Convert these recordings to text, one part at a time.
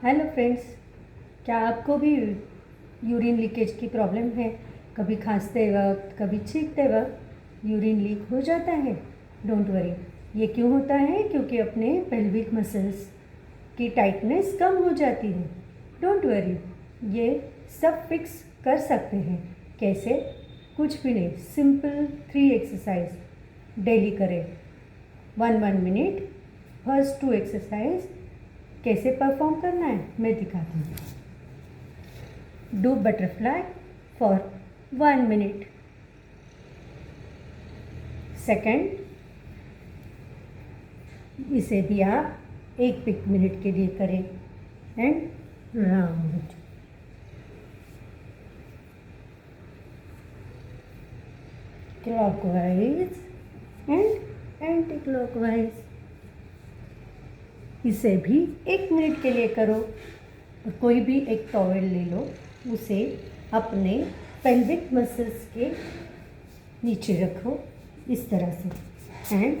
Hello friends, क्या आपको भी यूरिन लीकेज की प्रॉब्लम है? कभी खांसते वक्त, कभी छींकते वक्त यूरिन लीक हो जाता है। डोंट वरी, ये क्यों होता है? क्योंकि अपने पेल्विक मसल्स की टाइटनेस कम हो जाती है। डोंट वरी, ये सब फिक्स कर सकते हैं। कैसे? कुछ भी नहीं, सिंपल 3 एक्सरसाइज डेली करें। 1 मिनट। फर्स्ट 2 एक्सरसाइज कैसे परफॉर्म करना है मैं दिखाती हूँ। Do butterfly for 1 minute. Second, इसे भी आप 1 मिनट के लिए करें। And round. Clockwise and anti clockwise. इसे भी 1 मिनट के लिए करो। और कोई भी एक टॉवेल ले लो, उसे अपने पेल्विक मसल्स के नीचे रखो इस तरह से। एंड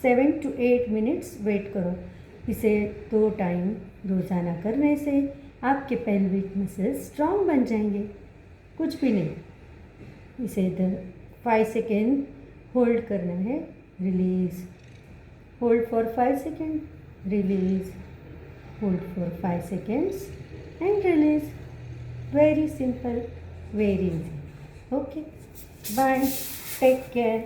7 to 8 मिनट्स वेट करो। इसे 2 टाइम रोज़ाना करने से आपके पेल्विक मसल्स स्ट्रॉन्ग बन जाएंगे। कुछ भी नहीं, इसे इधर 5 सेकेंड होल्ड करना है। Release, hold for 5 second, release, hold for 5 seconds and release. Very simple, very easy. Okay, bye, take care.